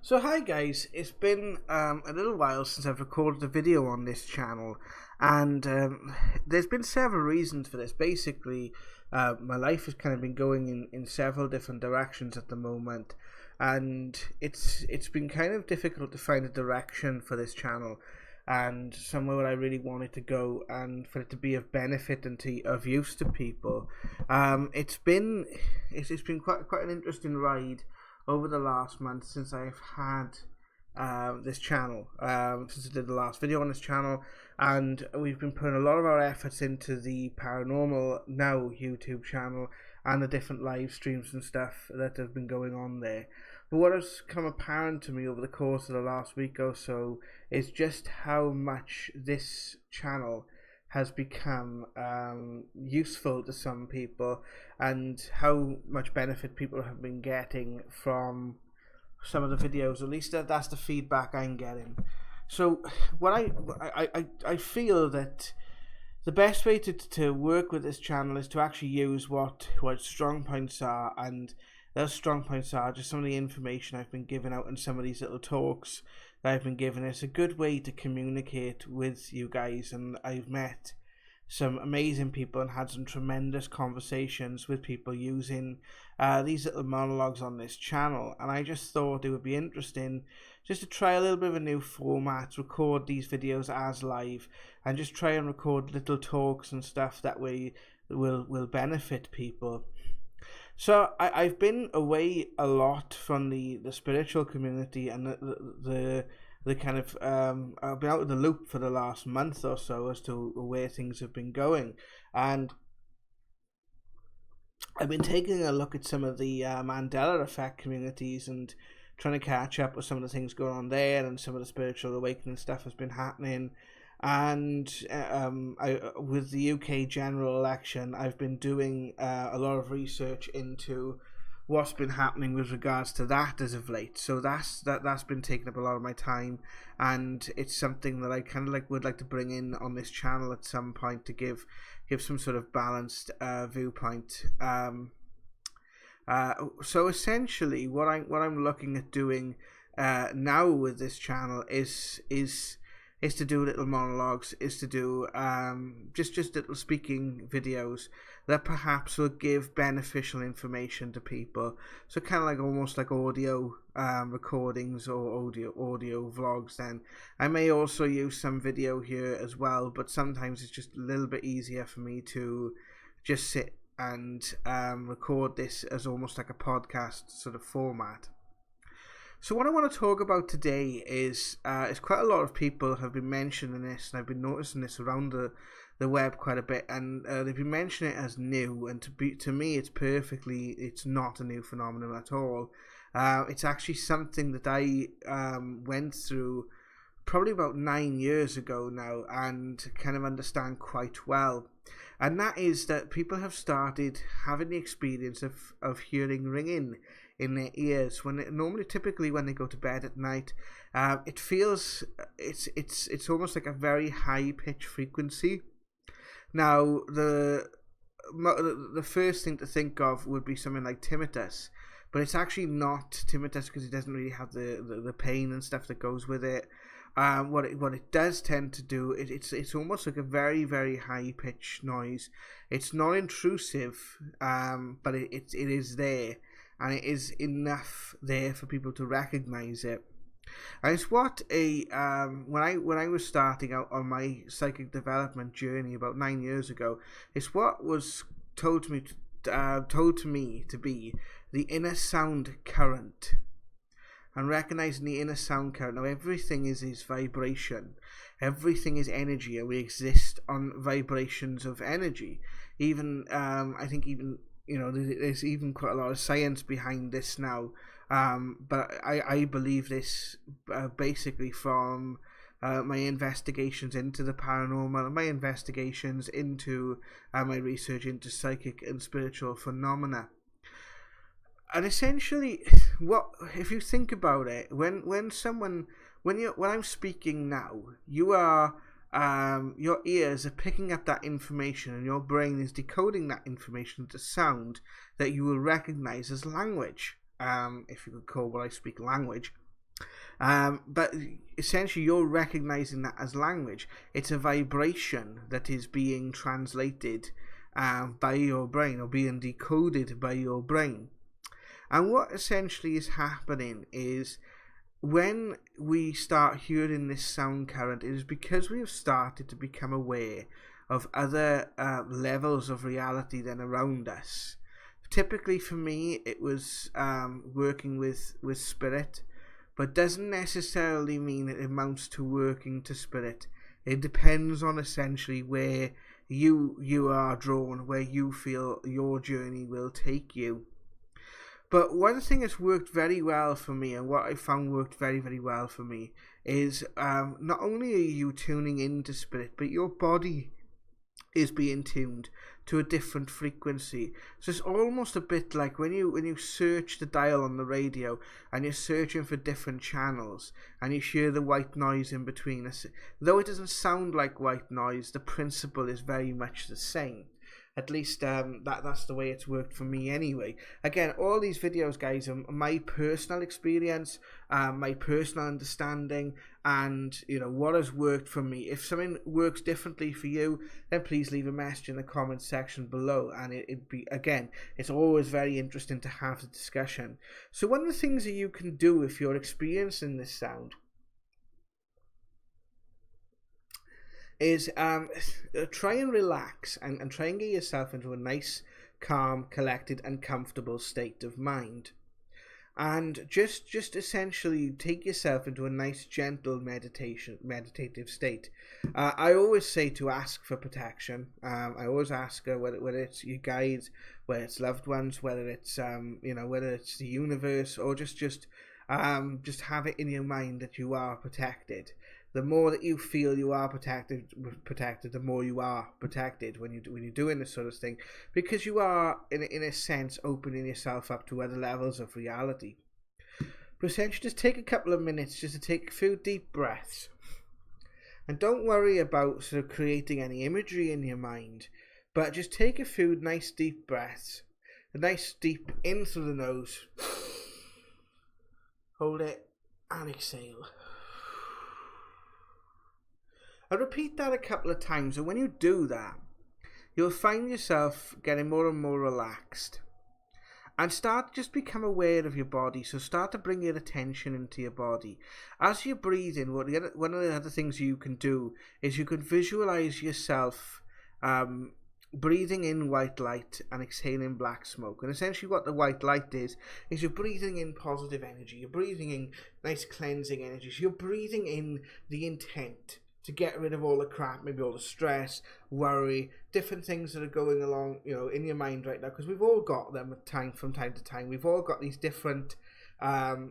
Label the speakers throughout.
Speaker 1: So hi guys, it's been a little while since I've recorded a video on this channel, and there's been several reasons for this. Basically, my life has kind of been going in several different directions at the moment, and it's been kind of difficult to find a direction for this channel and somewhere where I really want it to go and for it to be of benefit and of use to people. It's been quite an interesting ride over the last month since I've had this channel, since I did the last video on this channel, and we've been putting a lot of our efforts into the Paranormal Now YouTube channel and the different live streams and stuff that have been going on there. But what has come apparent to me over the course of the last week or so is just how much this channel has become useful to some people, and how much benefit people have been getting from some of the videos. At least that's the feedback I'm getting. So what I feel that the best way to work with this channel is to actually use what strong points are, and those strong points are just some of the information I've been giving out in some of these little talks that I've been giving. It's a good way to communicate with you guys, and I've met some amazing people and had some tremendous conversations with people using these little monologues on this channel, and I just thought it would be interesting just to try a little bit of a new format, record these videos as live, and just try and record little talks and stuff that way will benefit people. So I've been away a lot from the spiritual community, and the kind of I've been out of the loop for the last month or so as to where things have been going, and I've been taking a look at some of the Mandela Effect communities and trying to catch up with some of the things going on there, and some of the spiritual awakening stuff has been happening. And with the UK general election, I've been doing a lot of research into what's been happening with regards to that as of late. So that's been taking up a lot of my time, and it's something that I kind of would like to bring in on this channel at some point to give some sort of balanced viewpoint. So essentially, what I'm looking at doing now with this channel is to do little monologues, is to do just little speaking videos that perhaps will give beneficial information to people. So kind of like almost like audio recordings or audio vlogs. Then I may also use some video here as well, but sometimes it's just a little bit easier for me to just sit and record this as almost like a podcast sort of format. So what I want to talk about today is quite a lot of people have been mentioning this, and I've been noticing this around the web quite a bit, and they've been mentioning it as new, and to me it's not a new phenomenon at all. It's actually something that I went through probably about 9 years ago now, and kind of understand quite well. And that is that people have started having the experience of hearing ringing in their ears typically when they go to bed at night. It feels it's almost like a very high pitch frequency. Now the first thing to think of would be something like tinnitus, but it's actually not tinnitus because it doesn't really have the pain and stuff that goes with it. What it does tend to do, it's almost like a very, very high pitched noise. It's not intrusive, but it is there, and it is enough there for people to recognize it. And it's what when I was starting out on my psychic development journey about 9 years ago, it's what was told to me to be the inner sound current. And recognizing the inner sound current. Now everything is vibration, everything is energy, and we exist on vibrations of energy. Even I think even there's even quite a lot of science behind this now. But I believe this basically from my investigations into the paranormal, and my investigations into my research into psychic and spiritual phenomena. And essentially, what if you think about it, when I'm speaking now, you are your ears are picking up that information, and your brain is decoding that information into sound that you will recognize as language. If you could call what I speak language. But essentially, you're recognizing that as language. It's a vibration that is being translated by your brain, or being decoded by your brain. And what essentially is happening is, when we start hearing this sound current, it is because we have started to become aware of other levels of reality than around us. Typically for me, it was working with spirit, but doesn't necessarily mean it amounts to working to spirit. It depends on essentially where you are drawn, where you feel your journey will take you. But one thing that's worked very well for me, and what I found worked very, very well for me, is not only are you tuning into spirit, but your body is being tuned to a different frequency. So it's almost a bit like when you search the dial on the radio and you're searching for different channels and you hear the white noise in between us. Though it doesn't sound like white noise, the principle is very much the same. At least that's the way it's worked for me anyway. Again, all these videos, guys, are my personal experience, my personal understanding, and what has worked for me. If something works differently for you, then please leave a message in the comments section below, and it's always very interesting to have the discussion. So one of the things that you can do if you're experiencing this sound is try and relax and try and get yourself into a nice, calm, collected and comfortable state of mind, and just essentially take yourself into a nice, gentle meditative state. I always say to ask for protection. I always ask whether it's your guides, whether it's loved ones, whether it's whether it's the universe, or just have it in your mind that you are protected. The more that you feel you are protected, the more you are protected when you're doing this sort of thing, because you are in a sense opening yourself up to other levels of reality. But essentially, just take a couple of minutes just to take a few deep breaths, and don't worry about sort of creating any imagery in your mind, but just take a few nice deep breaths, a nice deep in through the nose, hold it and exhale. I repeat that a couple of times, and when you do that, you'll find yourself getting more and more relaxed, and start to just become aware of your body. So start to bring your attention into your body as you're breathing. One of the other things you can do is you can visualize yourself breathing in white light and exhaling black smoke. And essentially what the white light is you're breathing in positive energy, you're breathing in nice cleansing energy, so you're breathing in the intent to get rid of all the crap, maybe all the stress, worry, different things that are going along, in your mind right now, because we've all got them from time to time. We've all got these different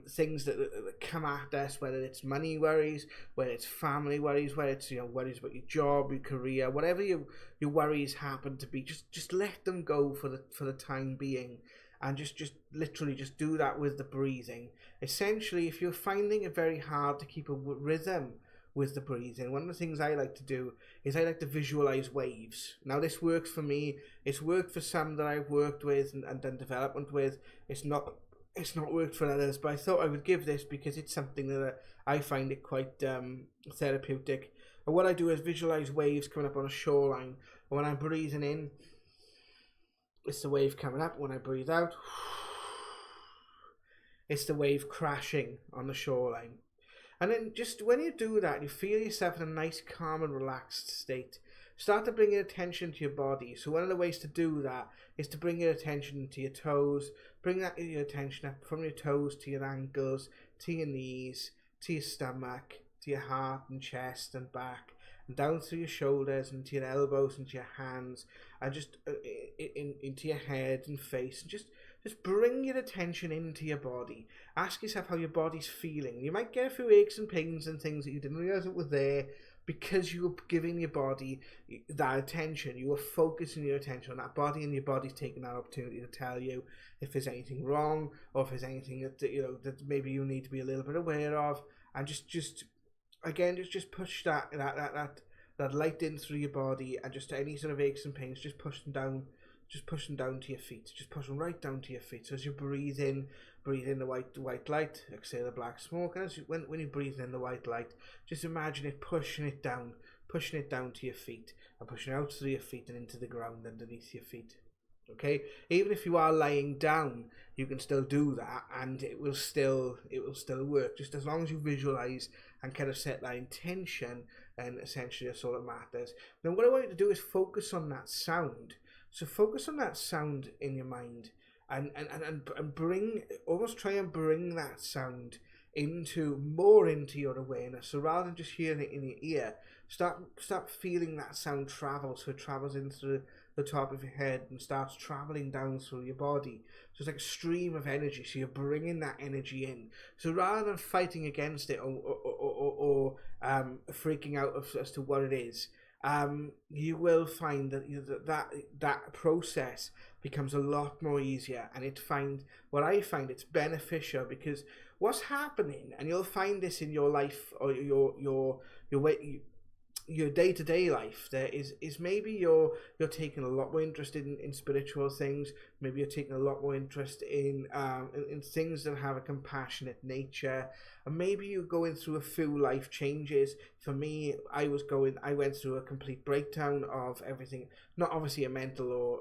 Speaker 1: things that come at us, whether it's money worries, whether it's family worries, whether it's worries about your job, your career, whatever your worries happen to be. Just let them go for the time being, and just literally just do that with the breathing. Essentially, if you're finding it very hard to keep a rhythm with the breathing, one of the things I like to do is I like to visualize waves. Now this works for me. It's worked for some that I've worked with and done development with. It's not worked for others, but I thought I would give this because it's something that I find it quite therapeutic. And what I do is visualize waves coming up on a shoreline, and when I'm breathing in, it's the wave coming up. When I breathe out, it's the wave crashing on the shoreline. And then just when you do that, you feel yourself in a nice, calm and relaxed state. Start to bring your attention to your body. So one of the ways to do that is to bring your attention to your toes. Bring your attention up from your toes to your ankles, to your knees, to your stomach, to your heart and chest and back, and down through your shoulders and to your elbows and to your hands, and just into your head and face, and just bring your attention into your body. Ask yourself how your body's feeling. You might get a few aches and pains and things that you didn't realize that were there, because you were giving your body that attention. You were focusing your attention on that body, and your body's taking that opportunity to tell you if there's anything wrong, or if there's anything that maybe you need to be a little bit aware of. And just push that light in through your body, and just any sort of aches and pains, just push them down just pushing down to your feet, just pushing right down to your feet. So as you breathe in the white light, exhale the black smoke. And as you, when you breathe in the white light, just imagine it pushing it down to your feet, and pushing out through your feet and into the ground underneath your feet. Okay, even if you are lying down, you can still do that, and it will still work, just as long as you visualize and kind of set that intention, and essentially that's all that matters. Now what I want you to do is focus on that sound. So focus on that sound in your mind, and try and bring that sound more into your awareness. So rather than just hearing it in your ear, start feeling that sound travel. So it travels in through the top of your head and starts traveling down through your body. So it's like a stream of energy. So you're bringing that energy in. So rather than fighting against it or freaking out as to what it is, you will find that that process becomes a lot more easier. And I find it's beneficial, because what's happening, and you'll find this in your life or your day-to-day life, there is maybe you're taking a lot more interest in spiritual things. Maybe you're taking a lot more interest in things that have a compassionate nature, and maybe you're going through a few life changes. For me, I went through a complete breakdown of everything, not obviously a mental or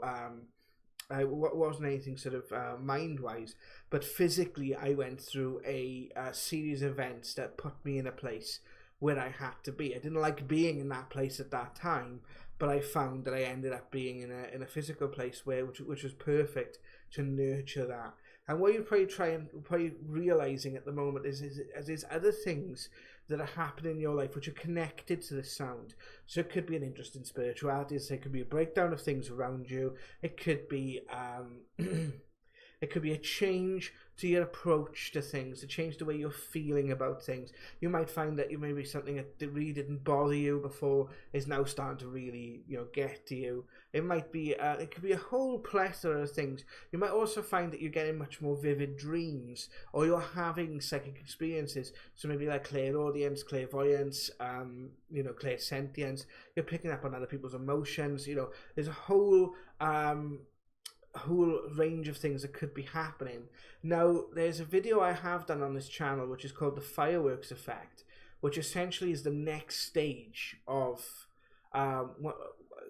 Speaker 1: wasn't anything sort of mind-wise, but physically I went through a series of events that put me in a place where I had to be. I didn't like being in that place at that time, but I found that I ended up being in a physical place which was perfect to nurture that. And what you're probably realizing at the moment is there's other things that are happening in your life which are connected to the sound. So it could be an interest in spirituality. So it could be a breakdown of things around you. It could be it could be a change to your approach to things, a change the way you're feeling about things. You might find that maybe something that really didn't bother you before is now starting to really, get to you. It might be, it could be a whole plethora of things. You might also find that you're getting much more vivid dreams, or you're having psychic experiences. So maybe like clairaudience, clairvoyance, clairsentience. You're picking up on other people's emotions. There's a whole range of things that could be happening. Now, there's a video I have done on this channel which is called the fireworks effect, which essentially is the next stage of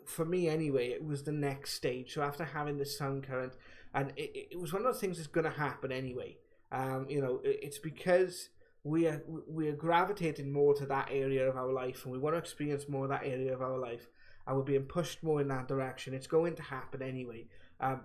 Speaker 1: for me anyway, it was the next stage. So after having the sound current, and it was one of the things that's going to happen anyway. It's because we're gravitating more to that area of our life, and we want to experience more of that area of our life, and we're being pushed more in that direction. It's going to happen anyway.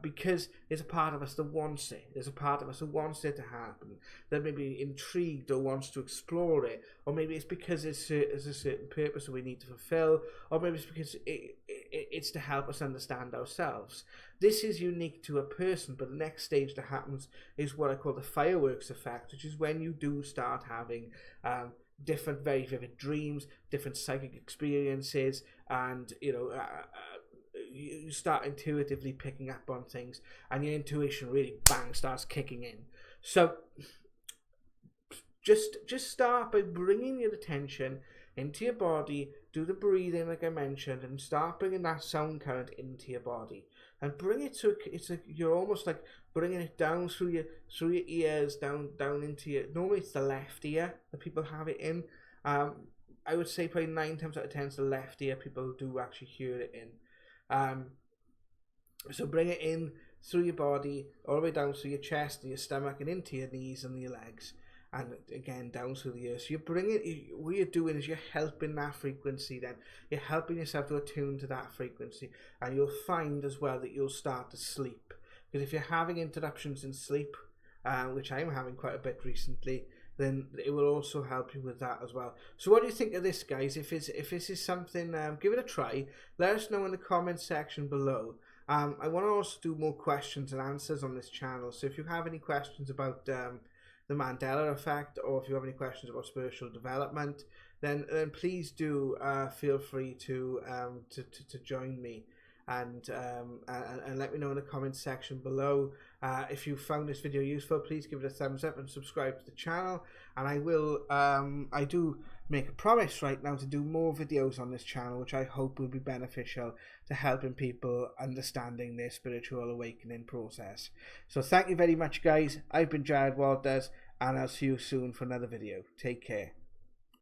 Speaker 1: Because there's a part of us that wants it. There's a part of us that wants it to happen, that may be intrigued or wants to explore it, or maybe it's because there's a certain purpose that we need to fulfill, or maybe it's because it's to help us understand ourselves. This is unique to a person, but the next stage that happens is what I call the fireworks effect, which is when you do start having different very vivid dreams, different psychic experiences, and you start intuitively picking up on things, and your intuition really starts kicking in. So just start by bringing your attention into your body, do the breathing like I mentioned, and start bringing that sound current into your body, and bring it to you're almost like bringing it down through your ears, down into your, normally it's the left ear that people have it in. I would say probably 9 times out of 10 it's the left ear people do actually hear it in. So bring it in through your body, all the way down through your chest and your stomach, and into your knees and your legs, and again down through the ears. So you bring it, what you're doing is you're helping that frequency, then you're helping yourself to attune to that frequency, and you'll find as well that you'll start to sleep. Because if you're having interruptions in sleep, which I'm having quite a bit recently, then it will also help you with that as well. So what do you think of this, guys? If this is something, give it a try. Let us know in the comment section below. I want to also do more questions and answers on this channel. So if you have any questions about the Mandela Effect, or if you have any questions about spiritual development, then please do feel free to join me. And let me know in the comment section below. If you found this video useful, please give it a thumbs up and subscribe to the channel. And I do make a promise right now to do more videos on this channel, which I hope will be beneficial to helping people understanding their spiritual awakening process. So thank you very much, guys. I've been Jared Walters, and I'll see you soon for another video. Take care.